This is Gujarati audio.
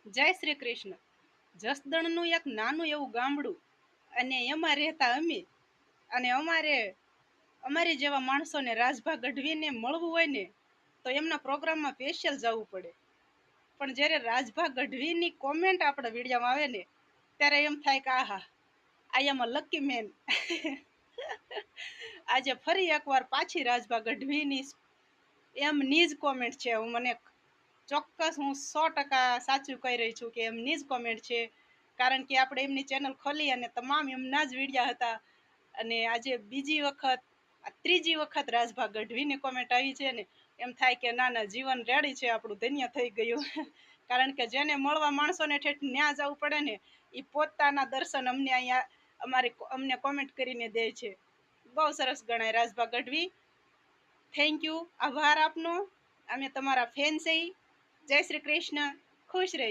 જય શ્રી કૃષ્ણ. જસદણનું એક નાનું એવું ગામડું અને એમાં રહેતા અમે અને અમારી જેવા માણસોને રાજભા ગઢવીને મળવું હોય ને તો એમના પ્રોગ્રામમાં સ્પેશિયલ જવું પડે. પણ જ્યારે રાજભા ગઢવીની કોમેન્ટ આપણા વિડીયોમાં આવે ને ત્યારે એમ થાય કે આહા, આઈ એમ અ લકી મેન. આજે ફરી એકવાર પાછી રાજભા ગઢવીની એમની જ કોમેન્ટ છે. મને ચોક્કસ, હું 100% સાચું કહી રહી છું કે એમની જ કોમેન્ટ છે. કારણ કે આપણે એમની ચેનલ ખોલી અને તમામ એમના જ વિડીયા હતા. અને આજે બીજી વખત, ત્રીજી વખત રાજભા ગઢવીની કોમેન્ટ આવી છે ને એમ થાય કે ના ના, જીવન રેડી છે આપણું, ધન્ય થઈ ગયું. કારણ કે જેને મળવા માણસોને ઠેઠ ન્યા જવું પડે ને એ પોતાના દર્શન અમને અહીંયા અમને કોમેન્ટ કરીને દે છે. બહુ સરસ ગણાય રાજભા ગઢવી. થેન્ક યુ, આભાર આપનો. અમે તમારા ફેન છે. જય શ્રી કૃષ્ણ. ખુશ રહેજો.